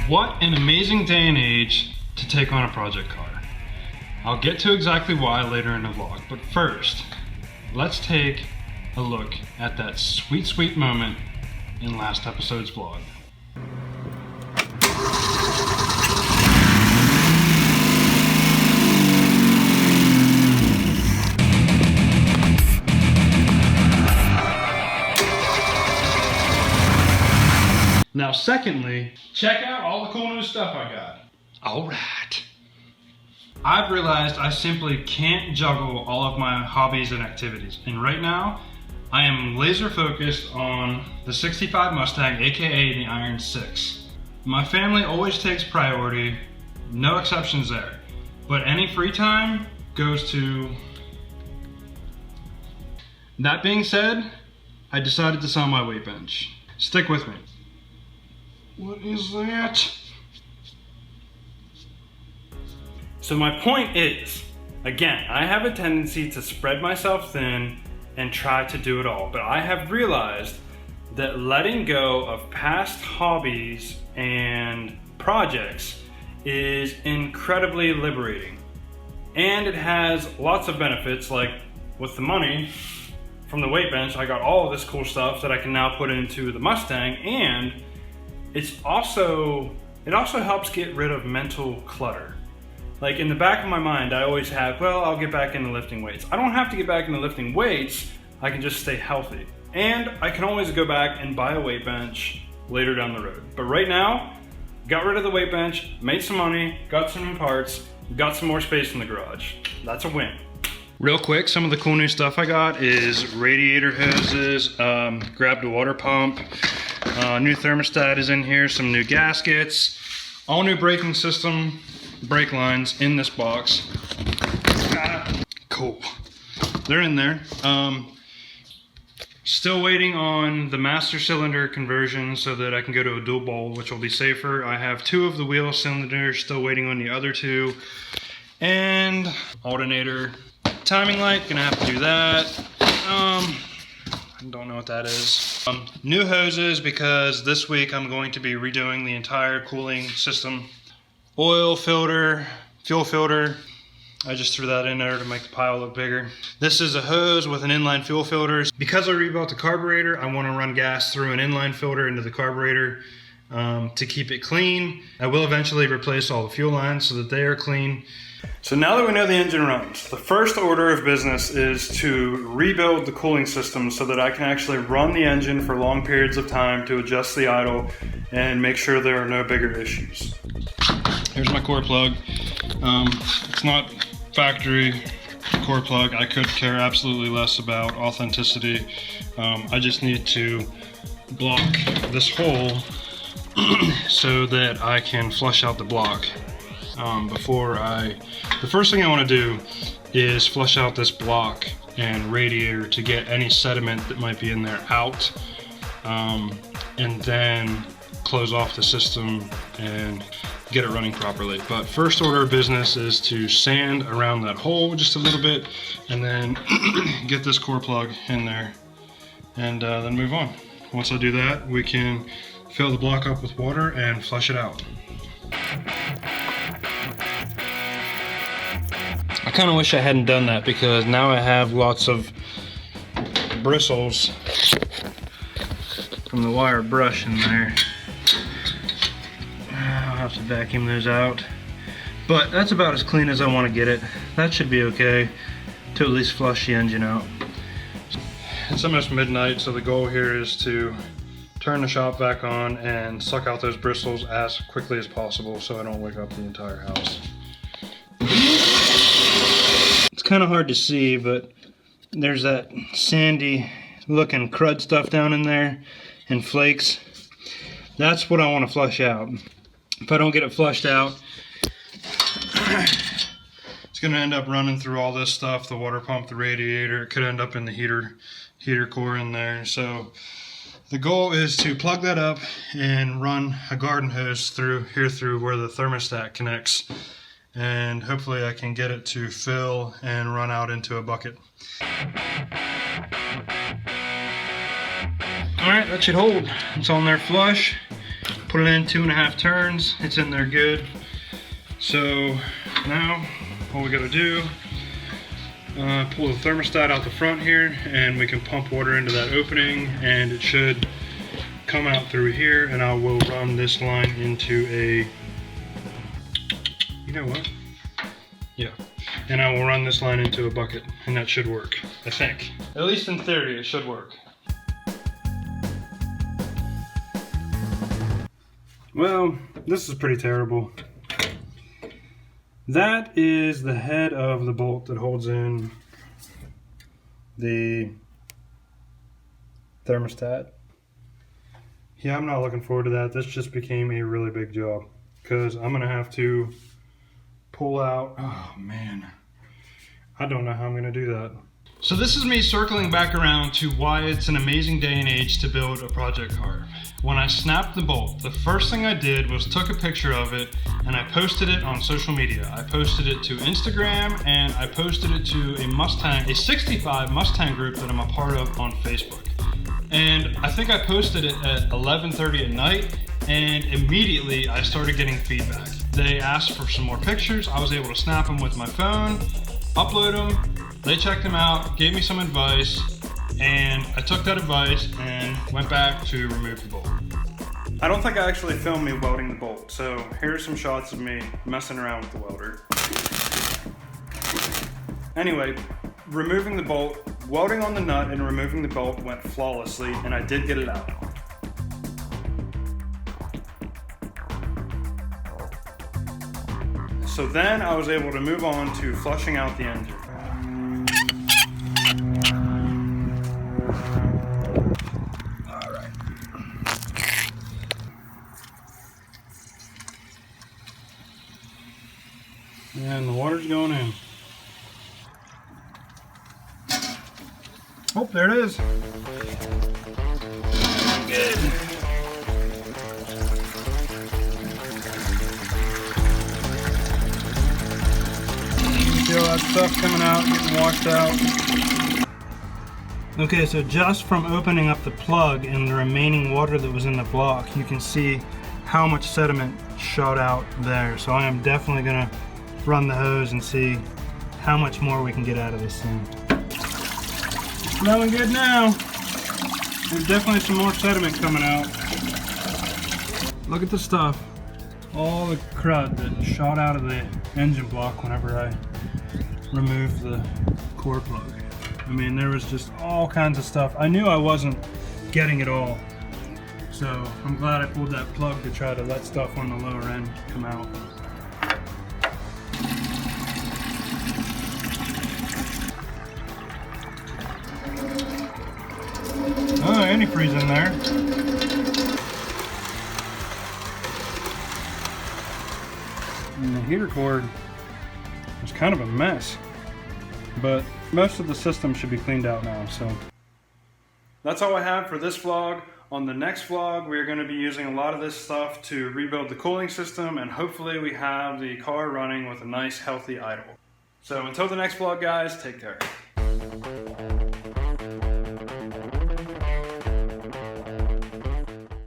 What an amazing day and age to take on a project car. I'll get to exactly why later in the vlog, but first, let's take a look at that sweet, sweet moment in last episode's vlog. Now secondly, check out all the cool new stuff I got. Alright. I've realized I simply can't juggle all of my hobbies and activities. And right now, I am laser focused on the 65 Mustang, aka the Iron 6. My family always takes priority, no exceptions there. But any free time goes to... That being said, I decided to sell my weight bench. Stick with me. What is that? So my point is, again, I have a tendency to spread myself thin and try to do it all, but I have realized that letting go of past hobbies and projects is incredibly liberating. And it has lots of benefits, like with the money from the weight bench, I got all of this cool stuff that I can now put into the Mustang, and it also helps get rid of mental clutter. Like in the back of my mind, I always have, well, I'll get back into lifting weights. I don't have to get back into lifting weights, I can just stay healthy. And I can always go back and buy a weight bench later down the road. But right now, got rid of the weight bench, made some money, got some new parts, got some more space in the garage. That's a win. Real quick, some of the cool new stuff I got is radiator hoses, grabbed a water pump, new thermostat is in here, some new gaskets, all new braking system, brake lines in this box. Cool. They're in there. Still waiting on the master cylinder conversion so that I can go to a dual bowl, which will be safer. I have 2 of the wheel cylinders, still waiting on the other 2. And alternator. Timing light, gonna have to do that. I don't know what that is. New hoses, because this week I'm going to be redoing the entire cooling system. Oil filter, fuel filter. I just threw that in there to make the pile look bigger. This is a hose with an inline fuel filter. Because I rebuilt the carburetor, I want to run gas through an inline filter into the carburetor to keep it clean. I will eventually replace all the fuel lines so that they are clean. So now that we know the engine runs, the first order of business is to rebuild the cooling system so that I can actually run the engine for long periods of time to adjust the idle and make sure there are no bigger issues. Here's my core plug. It's not factory core plug. I could care absolutely less about authenticity. I just need to block this hole so that I can flush out the block. The first thing I want to do is flush out this block and radiator to get any sediment that might be in there out, and then close off the system and get it running properly. But first order of business is to sand around that hole just a little bit and then get this core plug in there and then move on. Once I do that, we can fill the block up with water and flush it out. I kind of wish I hadn't done that because now I have lots of bristles from the wire brush in there. I'll have to vacuum those out. But that's about as clean as I want to get it. That should be okay to at least flush the engine out. It's almost midnight, so the goal here is to turn the shop back on and suck out those bristles as quickly as possible so I don't wake up the entire house. It's kind of hard to see, but there's that sandy looking crud stuff down in there and flakes. That's what I want to flush out. If I don't get it flushed out, it's going to end up running through all this stuff, the water pump, the radiator. It could end up in the heater core in there. So the goal is to plug that up and run a garden hose through where the thermostat connects, and hopefully I can get it to fill and run out into a bucket. Alright, that should hold. It's on there flush. Put it in 2.5 turns. It's in there good. So now all we gotta do, pull the thermostat out the front here, and we can pump water into that opening, and it should come out through here, and I will run this line into a, you know what? Yeah. And I will run this line into a bucket, and that should work, I think. At least in theory, it should work. Well, this is pretty terrible. That is the head of the bolt that holds in the thermostat. Yeah, I'm not looking forward to that. This just became a really big job because I'm gonna have to pull out, oh man. I don't know how I'm gonna do that. So this is me circling back around to why it's an amazing day and age to build a project car. When I snapped the bolt, the first thing I did was took a picture of it and I posted it on social media. I posted it to Instagram and I posted it to a Mustang, a 65 Mustang group that I'm a part of on Facebook. And I think I posted it at 11:30 at night, and immediately I started getting feedback. They asked for some more pictures. I was able to snap them with my phone, upload them. They checked them out, gave me some advice, and I took that advice and went back to remove the bolt. I don't think I actually filmed me welding the bolt, so here's some shots of me messing around with the welder. Anyway, removing the bolt, welding on the nut and removing the bolt went flawlessly, and I did get it out. So then I was able to move on to flushing out the engine. All right. And the water's going in. Oh, there it is. Good. Feel that stuff coming out, getting washed out. Okay, so just from opening up the plug and the remaining water that was in the block, you can see how much sediment shot out there. So I am definitely gonna run the hose and see how much more we can get out of this thing. Smelling good now. There's definitely some more sediment coming out. Look at the stuff. All the crud that shot out of the engine block whenever I removed the core plug. I mean, there was just all kinds of stuff. I knew I wasn't getting it all. So I'm glad I pulled that plug to try to let stuff on the lower end come out. Oh, antifreeze in there. And the heater cord was kind of a mess, but most of the system should be cleaned out now, so. That's all I have for this vlog. On the next vlog, we're going to be using a lot of this stuff to rebuild the cooling system, and hopefully we have the car running with a nice healthy idle. So until the next vlog, guys, take care.